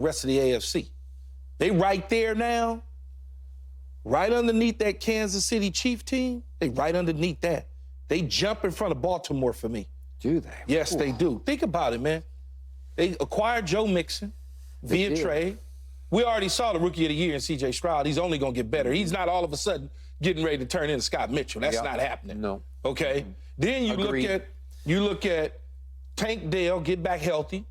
rest of the AFC. They right there now, right underneath that Kansas City Chief team. They right underneath that. They jump in front of Baltimore for me. Do they? Yes, they do. Think about it, man. They acquired Joe Mixon via trade. We already saw the Rookie of the Year in C.J. Stroud. He's only going to get better. He's not all of a sudden getting ready to turn into Scott Mitchell. That's not happening. No. Okay? Then you look at Tank Dell, get back healthy.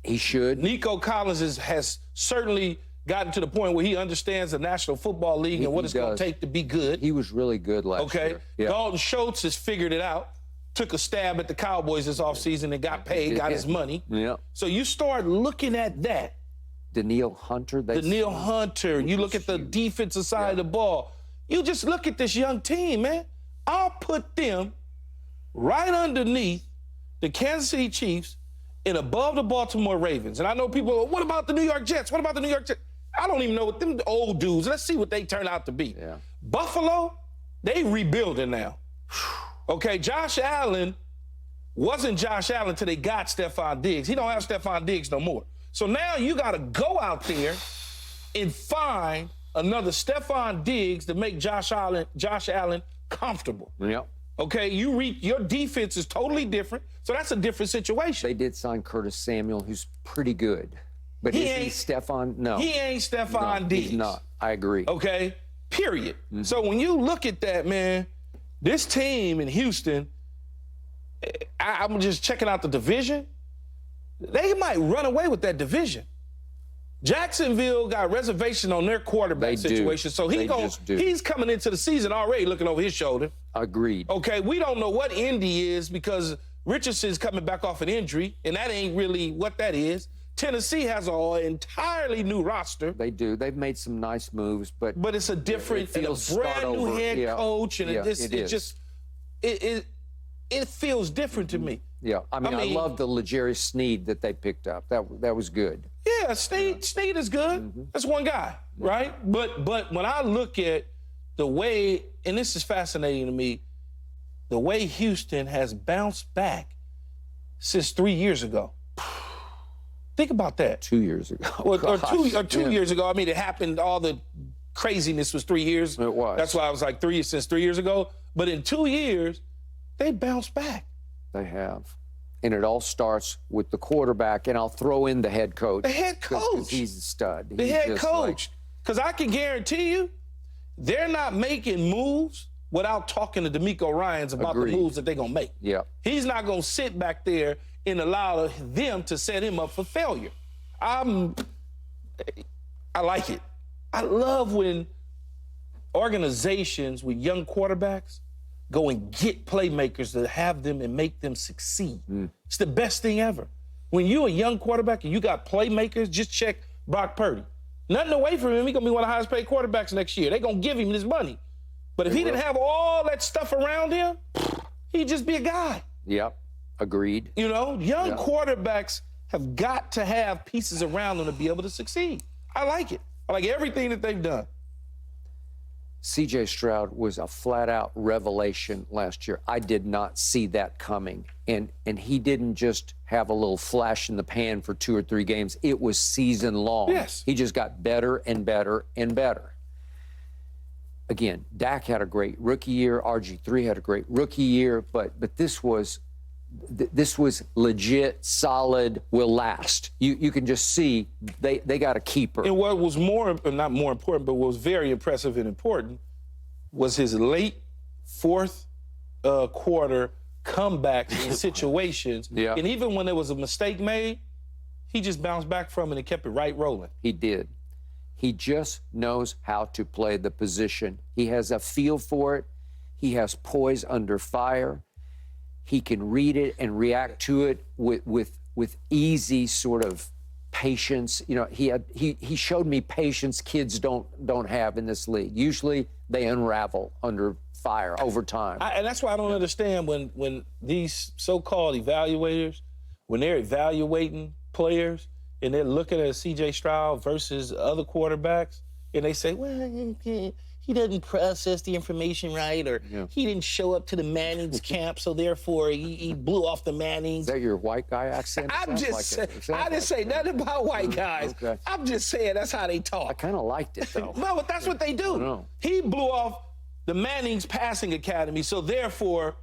He should. Nico Collins has certainly gotten to the point where he understands the National Football League and what it's going to take to be good. He was really good last year. Yeah. Dalton Schultz has figured it out. Took a stab at the Cowboys this offseason and got paid, got his money. Yeah. So you start looking at that. Daniil Hunter. You look at the defensive side of the ball. You just look at this young team, man. I'll put them right underneath the Kansas City Chiefs and above the Baltimore Ravens. And I know people are, what about the New York Jets? What about the New York Jets? I don't even know what them old dudes. Let's see what they turn out to be. Yeah. Buffalo, they rebuilding now. Okay, Josh Allen wasn't Josh Allen until they got Stefon Diggs. He don't have Stefon Diggs no more. So now you got to go out there and find another Stefon Diggs to make Josh Allen comfortable. Yep. Okay, your defense is totally different, so that's a different situation. They did sign Curtis Samuel, who's pretty good. But is he Stefon? No. He ain't Stefon Diggs. He's not. I agree. Okay, period. So when you look at that, man, this team in Houston, I'm just checking out the division. They might run away with that division. Jacksonville got reservation on their quarterback situation, so he's coming into the season already looking over his shoulder. Agreed. Okay, we don't know what Indy is because Richardson's coming back off an injury, and that ain't really what that is. Tennessee has an entirely new roster. They do. They've made some nice moves, but it's a different, and a brand new head coach, and it feels different to me. Yeah, I mean, I love the L'Jarius Sneed that they picked up. That was good. Yeah, Sneed is good. That's one guy, right? But when I look at the way, and this is fascinating to me, the way Houston has bounced back since 3 years ago. Think about that. 2 years ago. Or two years ago. I mean, it happened, all the craziness was 3 years. It was. That's why I was like since 3 years ago. But in 2 years, they bounced back. They have. And it all starts with the quarterback, and I'll throw in the head coach. The head coach. Because he's a stud. The head coach. Because I can guarantee you, they're not making moves without talking to DeMeco Ryans about the moves that they're going to make. Yeah. He's not going to sit back there and allow them to set him up for failure. I like it. I love when organizations with young quarterbacks go and get playmakers to have them and make them succeed. It's the best thing ever. When you're a young quarterback and you got playmakers, just check Brock Purdy. Nothing away from him. He's going to be one of the highest paid quarterbacks next year. They're going to give him his money. But if he didn't have all that stuff around him, he'd just be a guy. Yep. Agreed. You know, young quarterbacks have got to have pieces around them to be able to succeed. I like it. I like everything that they've done. C.J. Stroud was a flat-out revelation last year. I did not see that coming. And he didn't just have a little flash in the pan for 2 or 3 games. It was season long. Yes. He just got better and better and better. Again, Dak had a great rookie year. RG3 had a great rookie year. But this was legit, solid, will last. You can just see they got a keeper. And what was not more important, but what was very impressive and important was his late fourth quarter comebacks in situations. Yeah. And even when there was a mistake made, he just bounced back from it and kept it right rolling. He did. He just knows how to play the position. He has a feel for it. He has poise under fire. He can read it and react to it with easy sort of patience. You know, he showed me patience kids don't have in this league. Usually they unravel under fire over time. And that's why I don't understand when these so-called evaluators, when they're evaluating players and they're looking at C.J. Stroud versus other quarterbacks, and they say, well, he he doesn't process the information right, or he didn't show up to the Manning's camp, so therefore he blew off the Mannings. Is that your white guy accent? I'm just saying, I didn't say nothing about white guys. Okay. I'm just saying that's how they talk. I kind of liked it, though. No, but that's what they do. He blew off the Manning's passing academy, so therefore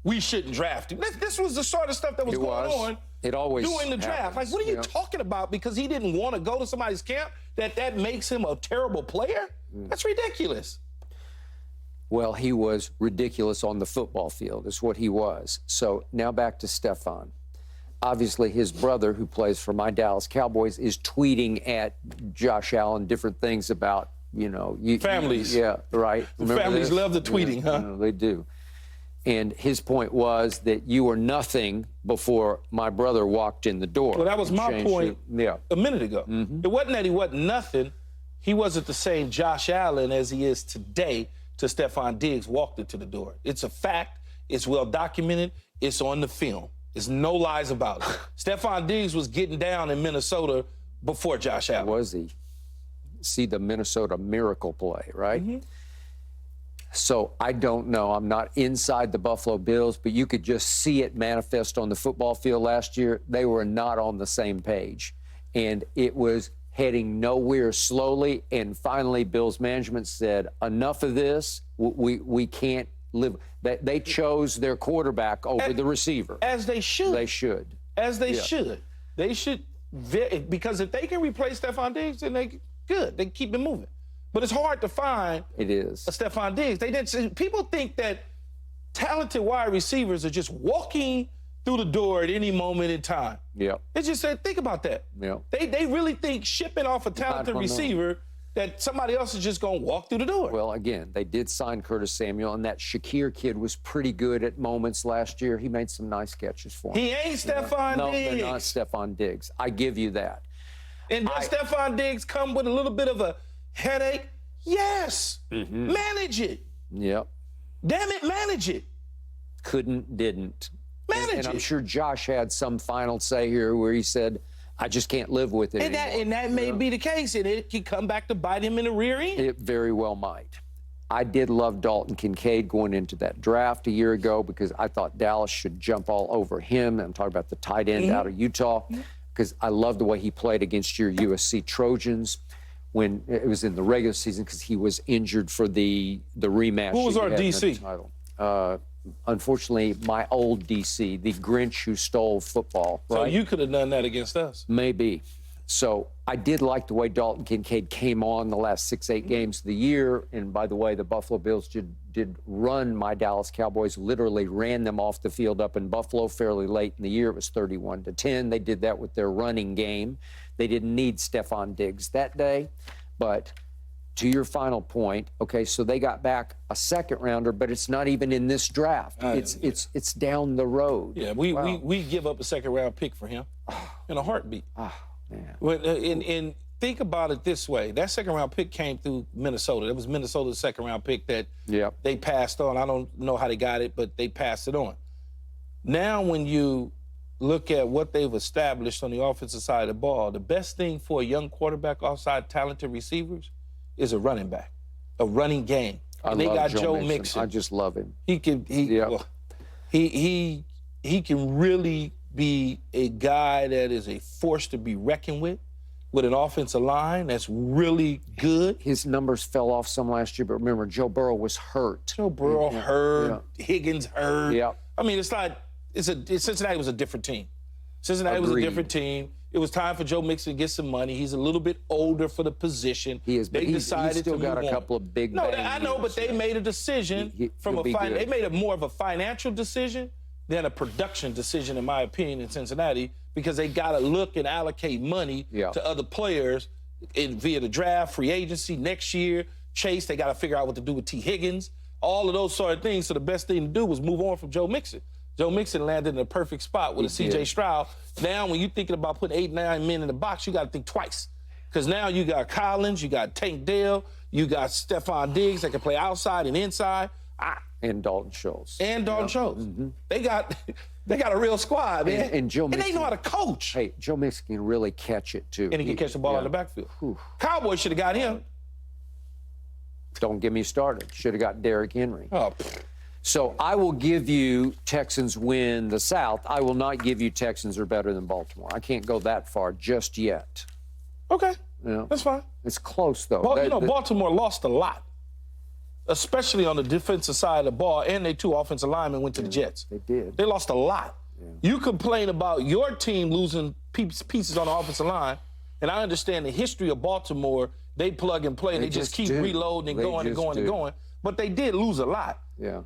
we shouldn't draft him. This was the sort of stuff that was going on. It always during the draft. Like, what are you talking about? Because he didn't want to go to somebody's camp, that makes him a terrible player? That's ridiculous. Well, he was ridiculous on the football field, is what he was. So now back to Stefon. Obviously, his brother, who plays for my Dallas Cowboys, is tweeting at Josh Allen different things about, families. Yeah, right. Families love the tweeting, huh? They do. And his point was that you were nothing before my brother walked in the door. Well, that was my point a minute ago. It wasn't that he wasn't nothing. He wasn't the same Josh Allen as he is today till Stefon Diggs walked into the door. It's a fact. It's well documented. It's on the film. There's no lies about it. Stefon Diggs was getting down in Minnesota before Josh Allen. Was he? See the Minnesota Miracle play, right? So I don't know. I'm not inside the Buffalo Bills, but you could just see it manifest on the football field last year. They were not on the same page. And it was heading nowhere slowly. And finally, Bills management said, enough of this. We can't live. They chose their quarterback over the receiver. As they should. They should. As they should. They should. Because if they can replace Stefon Diggs, then they good. They keep it moving. But it's hard to find a Stefon Diggs. People think that talented wide receivers are just walking through the door at any moment in time. It's just think about that. They really think shipping off a talented receiver that somebody else is just going to walk through the door. Well, again, they did sign Curtis Samuel, and that Shakir kid was pretty good at moments last year. He made some nice catches for him. He ain't Stefon Diggs. No, they're not Stefon Diggs. I give you that. And does Stefon Diggs come with a little bit of a headache? Yes. Manage it. Yep. Damn it, manage it. Didn't. Manage it. And I'm sure Josh had some final say here where he said, I just can't live with it anymore. And that may be the case, and it could come back to bite him in the rear end. It very well might. I did love Dalton Kincaid going into that draft a year ago because I thought Dallas should jump all over him. I'm talking about the tight end out of Utah because I love the way he played against your USC Trojans when it was in the regular season because he was injured for the rematch. Who was our DC? Unfortunately, my old DC, the Grinch who stole football. Right? So you could have done that against us. Maybe. So I did like the way Dalton Kincaid came on the last 6-8 games of the year. And by the way, the Buffalo Bills did run my Dallas Cowboys, literally ran them off the field up in Buffalo fairly late in the year. It was 31-10. They did that with their running game. They didn't need Stefon Diggs that day. But to your final point, okay, so they got back a second rounder, but it's not even in this draft. It's down the road. Yeah, we give up a second round pick for him in a heartbeat. Man. And think about it this way. That second round pick came through Minnesota. That was Minnesota's second round pick that they passed on. I don't know how they got it, but they passed it on. Now when you look at what they've established on the offensive side of the ball, the best thing for a young quarterback outside talented receivers is a running back, a running game. And they got Joe Mixon. I just love him. He can really be a guy that is a force to be reckoned with an offensive line that's really good. His numbers fell off some last year, but remember, Joe Burrow was hurt. Joe Burrow hurt. Higgins hurt. I mean, Cincinnati was a different team. Cincinnati was a different team. It was time for Joe Mixon to get some money. He's a little bit older for the position. He is, but he's still got a couple of big. No, I know, but they made a decision they made more of a financial decision than a production decision, in my opinion, in Cincinnati, because they got to look and allocate money to other players via the draft, free agency next year. Chase, they got to figure out what to do with T. Higgins, all of those sort of things. So the best thing to do was move on from Joe Mixon. Joe Mixon landed in a perfect spot with a C.J. Stroud. Now, when you're thinking about putting 8, 9 men in the box, you got to think twice. Because now you got Collins, you got Tank Dell, you got Stefon Diggs that can play outside and inside. And Dalton Schultz. Schultz. They got a real squad, man. And Joe Mixon. And they know how to coach. Hey, Joe Mixon can really catch it, too. And he can catch the ball out of the backfield. Cowboys should have got him. Don't get me started. Should have got Derrick Henry. Oh, So I will give you Texans win the South. I will not give you Texans are better than Baltimore. I can't go that far just yet. okay. You know? That's fine. It's close, though. Baltimore lost a lot, especially on the defensive side of the ball, and their 2 offensive linemen went to the Jets. They did. They lost a lot. You complain about your team losing pieces on the offensive line, and I understand the history of Baltimore. They plug and play, and they just keep reloading and going and going and going. But they did lose a lot. Yeah.